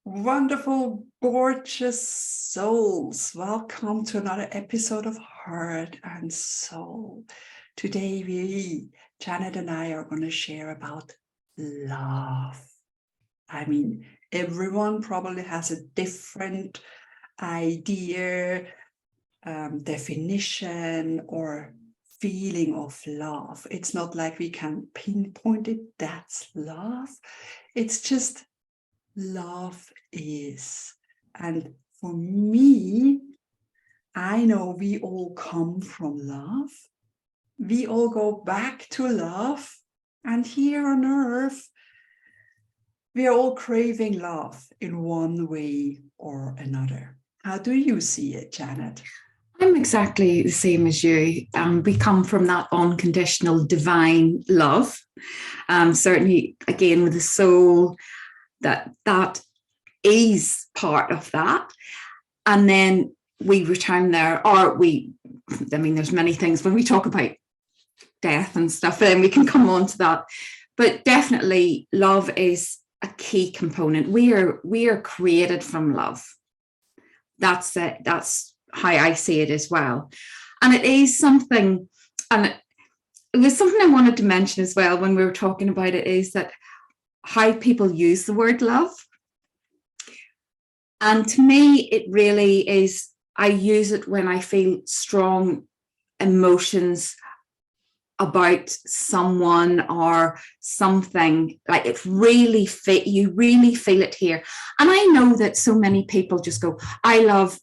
Wonderful, gorgeous souls. Welcome to another episode of Heart and Soul. Today, Janet and I are going to share about love. I mean, everyone probably has a different idea, definition, or feeling of love. It's not like we can pinpoint it, that's love. It's just love is. And for me, I know we all come from love. We all go back to love. And here on earth, we are all craving love in one way or another. How do you see it, Janet? I'm exactly the same as you. We come from that unconditional divine love. Certainly, again, with the soul, that is part of that. And then we return there, there's many things when we talk about death and stuff, then we can come on to that. But definitely love is a key component. We are created from love. That's it. That's how I see it as well. And it is something, and it was something I wanted to mention as well when we were talking about it, is that how people use the word love. And to me, it really is, I use it when I feel strong emotions about someone or something, like it really you really feel it here. And I know that so many people just go, I love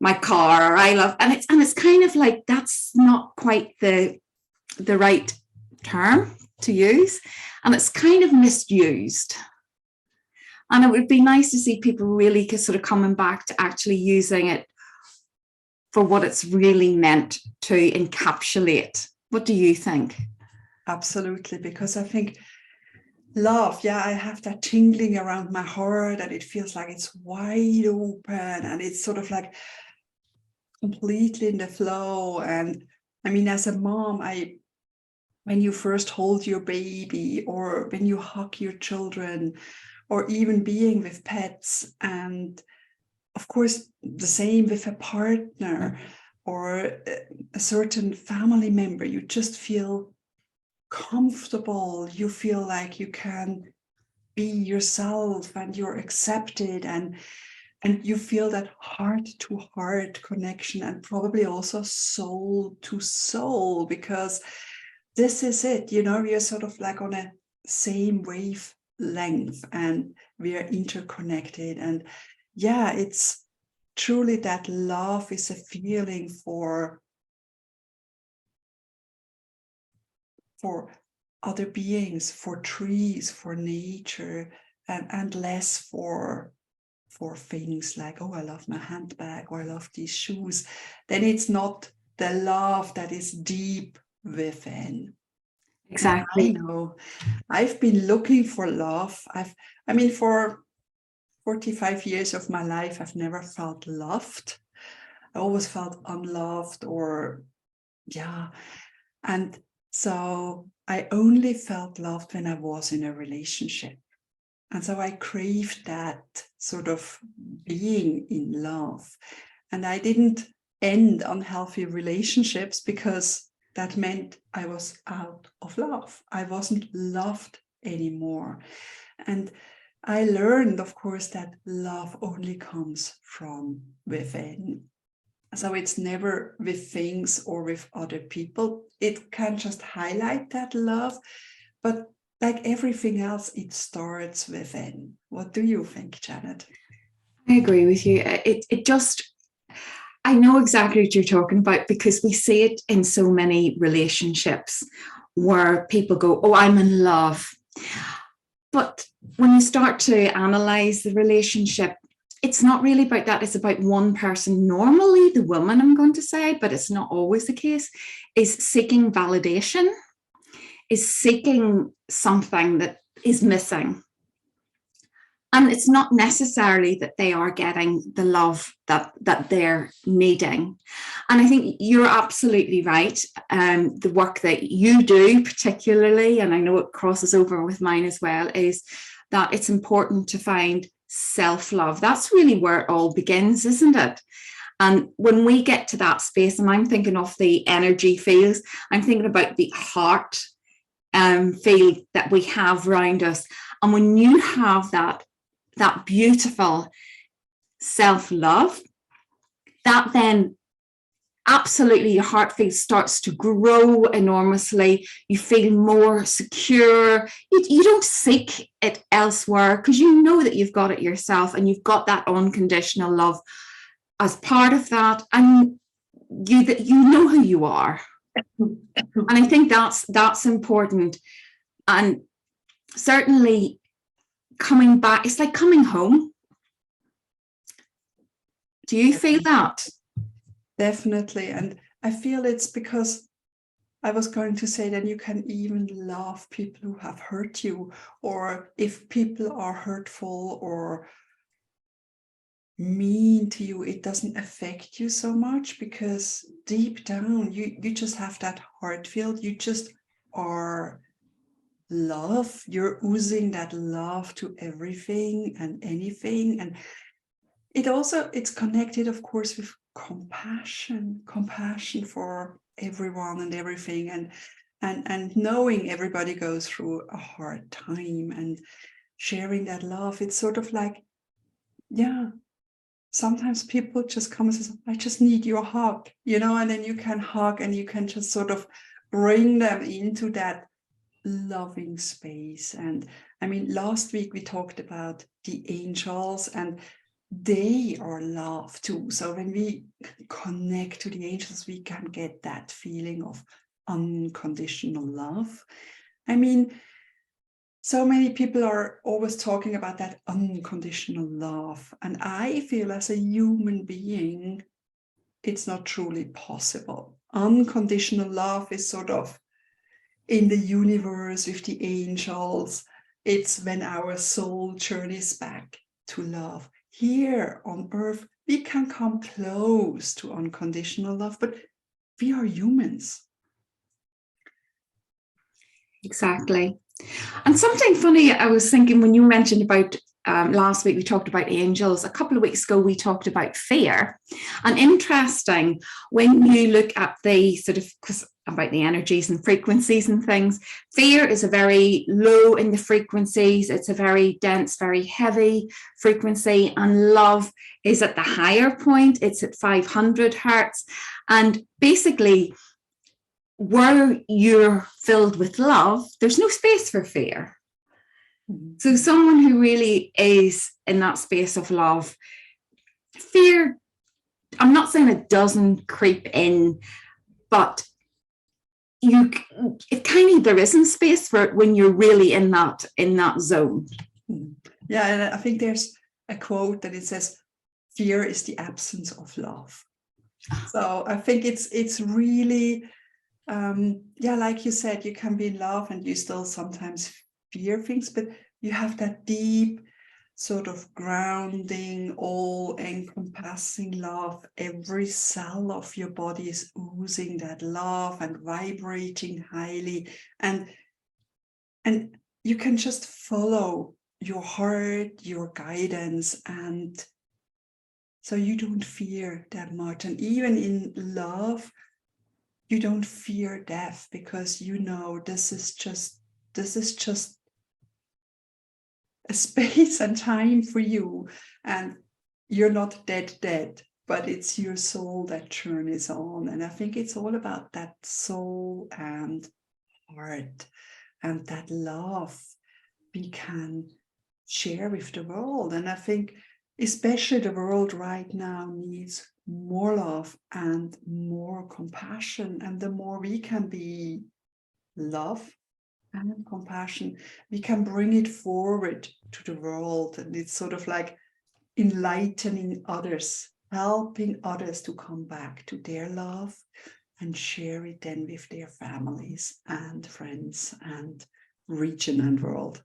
my car, or and it's kind of like, that's not quite the right term to use, and it's kind of misused. And it would be nice to see people really sort of coming back to actually using it for what it's really meant to encapsulate. What do you think? Absolutely, because I think love, I have that tingling around my heart, and it feels like it's wide open, and it's sort of like completely in the flow. And I mean, as a mom, when you first hold your baby, or when you hug your children, or even being with pets, and of course the same with a partner or a certain family member, you just feel comfortable. You feel like you can be yourself, and you're accepted, and you feel that heart to heart connection, and probably also soul to soul, because this is it, we are sort of like on a same wavelength, and we are interconnected. And it's truly that love is a feeling for other beings, for trees, for nature, and less for things like, oh, I love my handbag, or I love these shoes. Then it's not the love that is deep within. Exactly. I know. I've been looking for love. For 45 years of my life, I've never felt loved. I always felt unloved, and so I only felt loved when I was in a relationship. And so I craved that sort of being in love. And I didn't end unhealthy relationships, because that meant I was out of love. I wasn't loved anymore. And I learned, of course, that love only comes from within. So it's never with things or with other people. It can just highlight that love, but like everything else, it starts within. What do you think, Janet? I agree with you. I know exactly what you're talking about, because we see it in so many relationships where people go, oh, I'm in love. But when you start to analyze the relationship, it's not really about that. It's about one person, normally the woman, I'm going to say, but it's not always the case, is seeking validation, is seeking something that is missing. And it's not necessarily that they are getting the love that they're needing. And I think you're absolutely right. The work that you do particularly, and I know it crosses over with mine as well, is that it's important to find self-love. That's really where it all begins, isn't it? And when we get to that space, and I'm thinking of the energy fields, I'm thinking about the heart field that we have around us. And when you have that beautiful self-love, that then absolutely your heart field starts to grow enormously. You feel more secure. You don't seek it elsewhere because you know that you've got it yourself, and you've got that unconditional love as part of that, and you know who you are. And I think that's important. And certainly coming back, it's like coming home. Do you feel that? Definitely. And I feel it's because I was going to say that you can even love people who have hurt you, or if people are hurtful or mean to you, it doesn't affect you so much, because deep down you just have that heart field. You just are love. You're oozing that love to everything and anything. And it's connected, of course, with compassion for everyone and everything, and knowing everybody goes through a hard time, and sharing that love. It's sort of like, yeah, sometimes people just come and say, I just need your hug, and then you can hug, and you can just sort of bring them into that loving space. And I mean, last week we talked about the angels, and they are love too. So when we connect to the angels, we can get that feeling of unconditional love. I mean, so many people are always talking about that unconditional love. And I feel as a human being, it's not truly possible. Unconditional love is sort of in the universe with the angels. It's when our soul journeys back to love. Here on earth, we can come close to unconditional love, but we are humans. Exactly. And something funny, I was thinking when you mentioned about last week, we talked about angels. A couple of weeks ago, we talked about fear. And interesting, when you look at the sort of, about the energies and frequencies and things, fear is a very low in the frequencies. It's a very dense, very heavy frequency. And love is at the higher point. It's at 500 hertz. And basically, where you're filled with love, there's no space for fear. So someone who really is in that space of love, fear, I'm not saying it doesn't creep in, but there isn't space for it when you're really in that zone. Yeah, and I think there's a quote that it says, fear is the absence of love. So I think it's really, like you said, you can be in love and you still sometimes fear things, but you have that deep sort of grounding, all-encompassing love. Every cell of your body is oozing that love and vibrating highly, and you can just follow your heart, your guidance, and so you don't fear that much. And even in love, you don't fear death, because you know this is just a space and time for you, and you're not dead, but it's your soul that journeys on. And I think it's all about that soul and heart and that love we can share with the world. And I think especially the world right now needs more love and more compassion. And the more we can be love and compassion, we can bring it forward to the world. And it's sort of like enlightening others, helping others to come back to their love and share it then with their families and friends and region and world.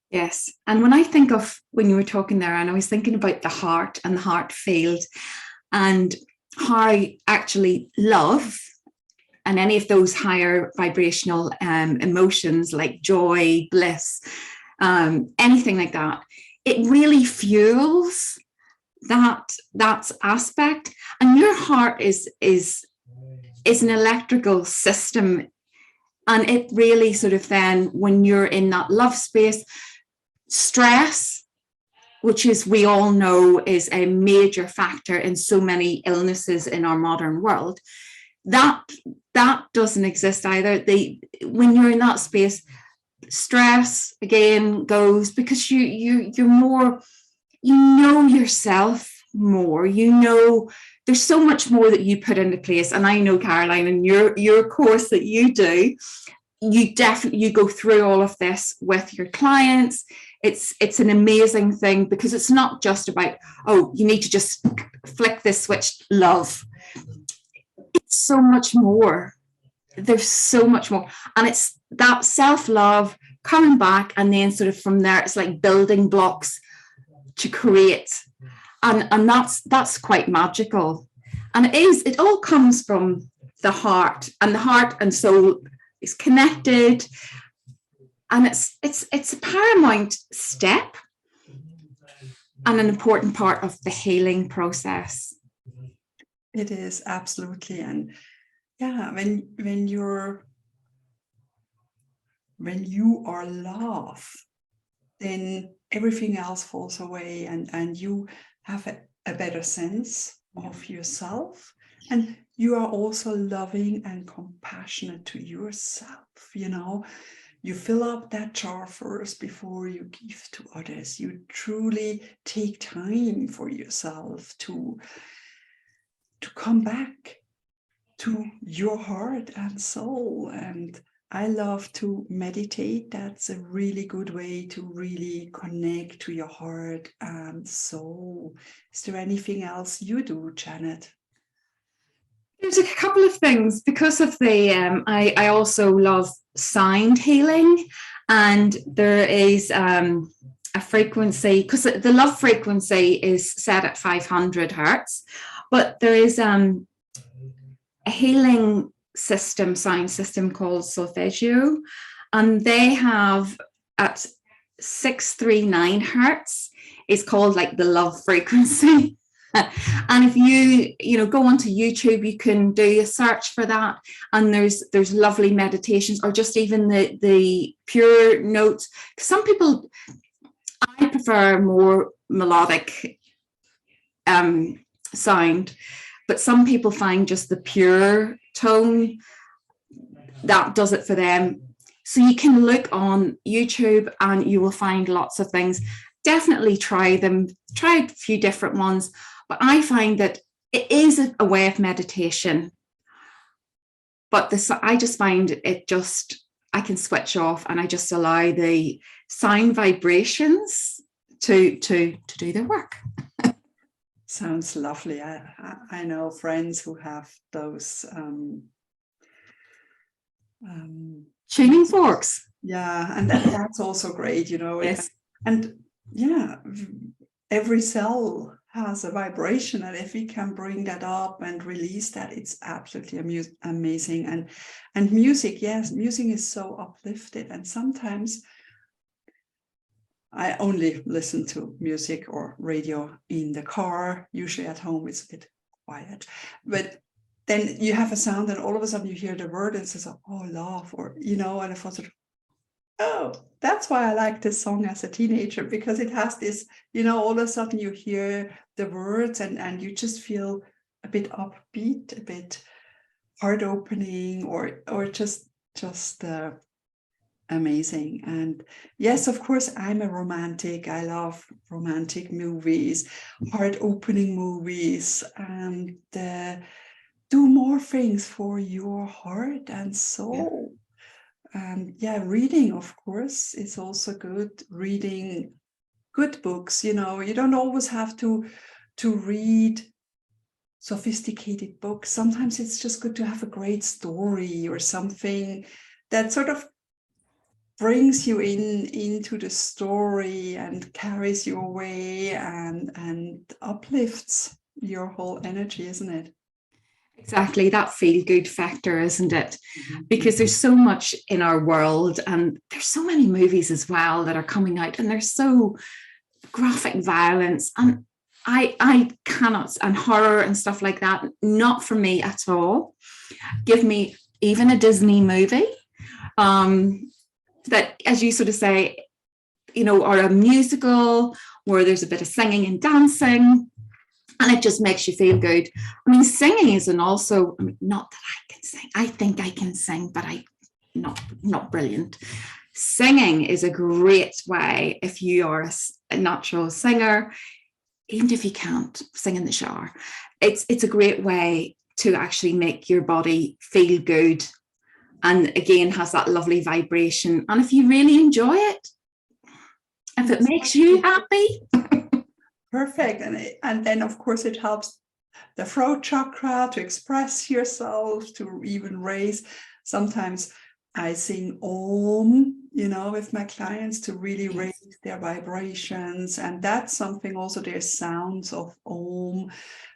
Yes. And when I think of, when you were talking there, and I was thinking about the heart and the heart field, and how actually love and any of those higher vibrational emotions like joy, bliss, anything like that. It really fuels that aspect. And your heart is an electrical system, and it really sort of then, when you're in that love space, stress, which is, we all know, is a major factor in so many illnesses in our modern world, that doesn't exist either. When you're in that space, stress again goes, because you're more, you know yourself more, you know there's so much more that you put into place. And I know, Caroline, in your course that you do, you go through all of this with your clients. It's an amazing thing, because it's not just about, oh, you need to just flick this switch, love. It's so much more. There's so much more. And it's that self-love coming back, and then sort of from there, it's like building blocks to create. And that's quite magical. And it all comes from the heart, and the heart and soul is connected. And it's a paramount step and an important part of the healing process. It is, absolutely. And yeah, when you are love, then everything else falls away, and you have a better sense of yourself, and you are also loving and compassionate to yourself. You fill up that jar first before you give to others. You truly take time for yourself to come back to your heart and soul. And I love to meditate. That's a really good way to really connect to your heart and soul. Is there anything else you do, Janet? There's a couple of things, because of the I also love sound healing, and there is a frequency, because the love frequency is set at 500 hertz, but there is a healing system, sound system called solfeggio, and they have at 639 hertz is called like the love frequency. And if you go onto YouTube, you can do a search for that, and there's lovely meditations, or just even the pure notes. Some people, I prefer more melodic sound, but some people find just the pure tone that does it for them. So you can look on YouTube and you will find lots of things. Definitely try them, try a few different ones. But I find that it is a way of meditation. But I just find it I can switch off, and I just allow the sound vibrations to do their work. Sounds lovely. I know friends who have those tuning forks. Yeah, and that's also great, Yes. And yeah, every cell has a vibration, and if we can bring that up and release that, it's absolutely amazing. And music, yes, music is so uplifted. And sometimes I only listen to music or radio in the car. Usually at home it's a bit quiet, but then you have a sound, and all of a sudden you hear the word, and it says, oh, love, or and I thought, oh, that's why I like this song as a teenager, because it has this, all of a sudden you hear the words, and you just feel a bit upbeat, a bit heart opening, or just amazing. And yes, of course, I'm a romantic. I love romantic movies, heart opening movies, and do more things for your heart and soul. Yeah. Reading, of course, is also good. Reading good books, you don't always have to read sophisticated books. Sometimes it's just good to have a great story or something that sort of brings you into the story and carries you away and uplifts your whole energy, isn't it? Exactly, that feel good factor, isn't it? Mhm. Because there's so much in our world, and there's so many movies as well that are coming out, and there's so graphic violence, and I cannot, and horror and stuff like that, not for me at all. Give me even a Disney movie, that, as you sort of say, or a musical where there's a bit of singing and dancing, and it just makes you feel good. I mean, singing isn't also, I mean, not that I can sing. I think I can sing, but I not brilliant. Singing is a great way if you are a natural singer, even if you can't sing in the shower. It's a great way to actually make your body feel good, and again has that lovely vibration. And if you really enjoy it, if it makes you happy, Perfect. And then, of course, it helps the throat chakra to express yourself, to even raise. Sometimes I sing Om, with my clients to really raise their vibrations. And that's something also, there's sounds of Om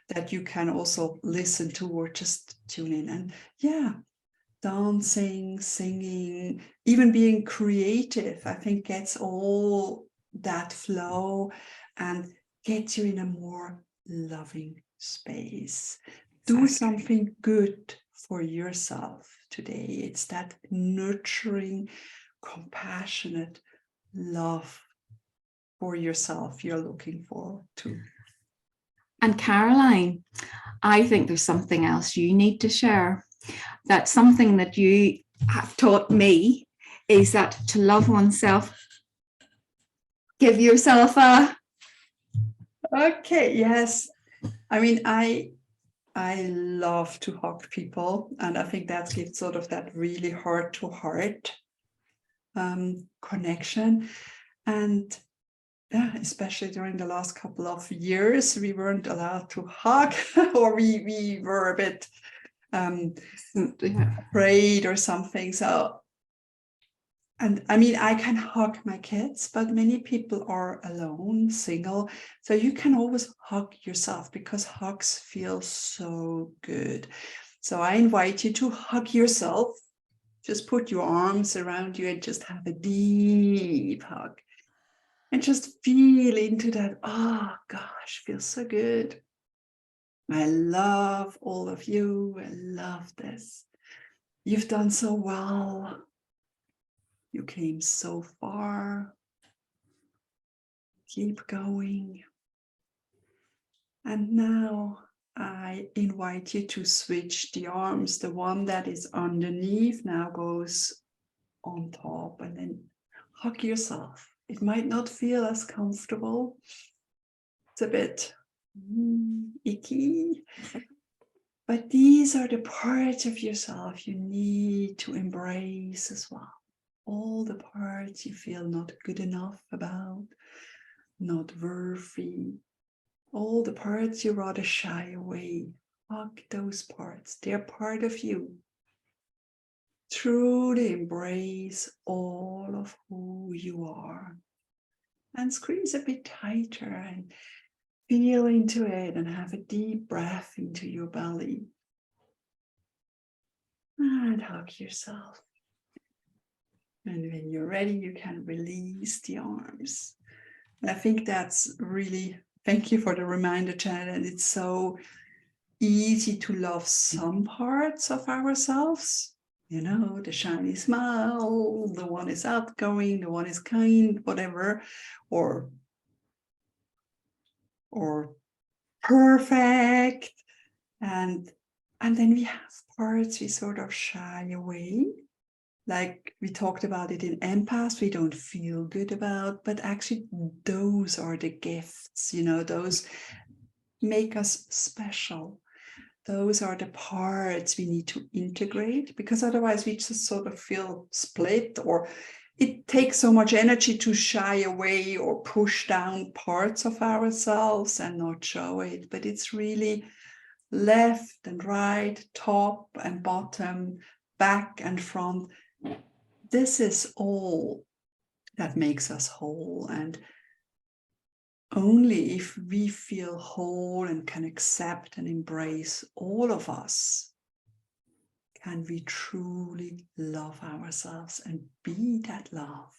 that you can also listen to or just tune in. And yeah, dancing, singing, even being creative, I think gets all that flow and gets you in a more loving space. Do something good for yourself today. It's that nurturing, compassionate love for yourself you're looking for too. And Caroline, I think there's something else you need to share. That's something that you have taught me, is that to love oneself, give yourself a... Okay, yes. I mean, I love to hug people, and I think that gives sort of that really heart-to-heart connection. And yeah, especially during the last couple of years, we weren't allowed to hug, or we were a bit afraid or something. So, and I mean, I can hug my kids, but many people are alone, single. So you can always hug yourself, because hugs feel so good. So I invite you to hug yourself. Just put your arms around you and just have a deep hug. And just feel into that. Oh gosh, feels so good. I love all of you. I love this. You've done so well. You came so far. Keep going. And now I invite you to switch the arms. The one that is underneath now goes on top, and then hug yourself. It might not feel as comfortable. It's a bit icky. But these are the parts of yourself you need to embrace as well. All the parts you feel not good enough about, not worthy, all the parts you rather shy away. Hug those parts. They're part of you. Truly embrace all of who you are. And squeeze a bit tighter and feel into it, and have a deep breath into your belly. And hug yourself. And when you're ready, you can release the arms. And I think that's really, thank you for the reminder, Janet. And it's so easy to love some parts of ourselves. The shiny smile, the one is outgoing, the one is kind, whatever, or perfect. And then we have parts we sort of shy away. Like we talked about it in empaths, we don't feel good about, but actually those are the gifts, those make us special. Those are the parts we need to integrate, because otherwise we just sort of feel split, or it takes so much energy to shy away or push down parts of ourselves and not show it. But it's really left and right, top and bottom, back and front. This is all that makes us whole. And only if we feel whole and can accept and embrace all of us can we truly love ourselves and be that love.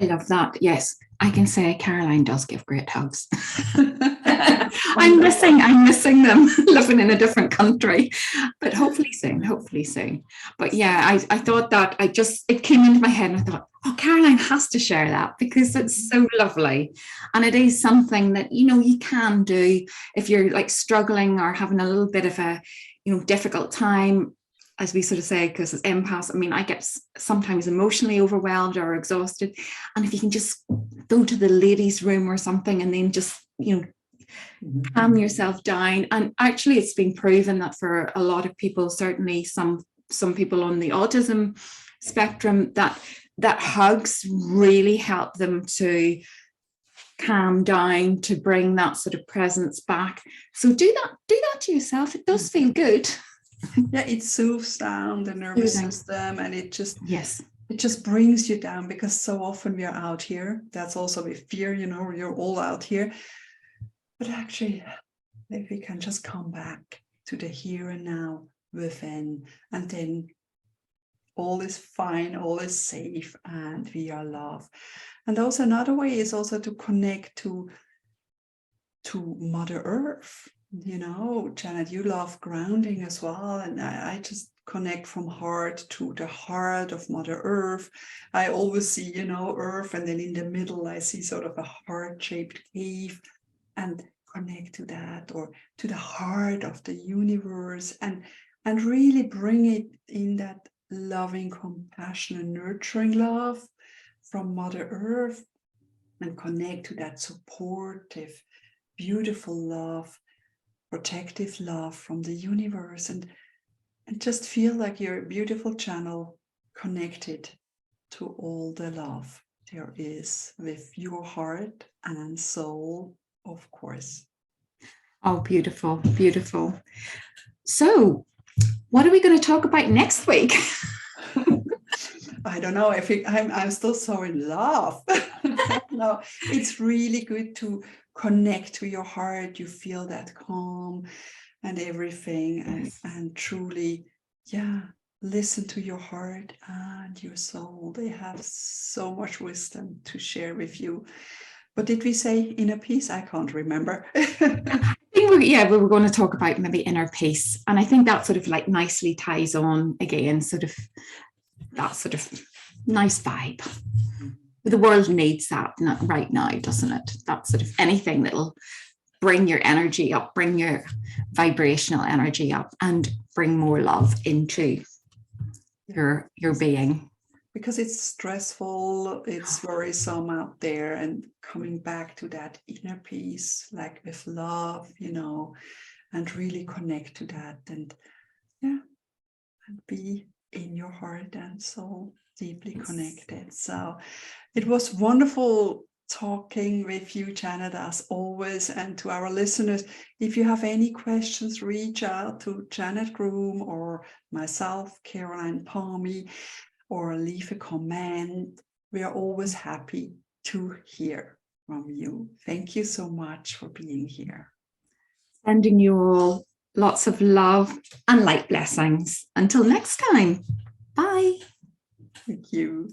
I love that. Yes, I can say Caroline does give great hugs. I'm missing them living in a different country, but hopefully soon. But yeah, I thought that it came into my head and I thought, oh, Caroline has to share that because it's so lovely. And it is something that, you can do if you're like struggling or having a little bit of a, difficult time, as we sort of say, because it's empaths. I mean, I get sometimes emotionally overwhelmed or exhausted. And if you can just go to the ladies' room or something and then just, calm yourself down. And actually, it's been proven that for a lot of people, certainly some people on the autism spectrum, that hugs really help them to calm down, to bring that sort of presence back. So do that to yourself. It does feel good. Yeah, it soothes down the nervous system, and it just brings you down, because so often we are out here. That's also with fear, you're all out here. But actually, if we can just come back to the here and now within, and then all is fine, all is safe, and we are love. And also another way is also to connect to Mother Earth. Janet, you love grounding as well, and I just connect from heart to the heart of Mother Earth. I always see, Earth, and then in the middle I see sort of a heart-shaped cave, and connect to that, or to the heart of the universe, and really bring it in that loving, compassion, and nurturing love from Mother Earth, and connect to that supportive, beautiful love, protective love from the universe, and just feel like you're a beautiful channel connected to all the love there is with your heart and soul, of course. Oh, beautiful, beautiful. So what are we going to talk about next week? I don't know. I'm still so in love. No, it's really good to connect to your heart. You feel that calm and everything, and truly, listen to your heart and your soul. They have so much wisdom to share with you. But did we say inner peace? I can't remember. I think we were going to talk about maybe inner peace. And I think that sort of like nicely ties on again, sort of that sort of nice vibe. The world needs that right now, doesn't it? That sort of anything that'll bring your energy up, bring your vibrational energy up, and bring more love into your being. Because it's stressful, it's worrisome out there, and coming back to that inner peace, like with love, and really connect to that, and be in your heart and soul deeply connected. So it was wonderful talking with you, Janet, as always. And to our listeners, if you have any questions, reach out to Janet Groom or myself, Caroline Palmy, or leave a comment. We are always happy to hear from you. Thank you so much for being here. Sending you all lots of love and light blessings. Until next time. Bye. Thank you.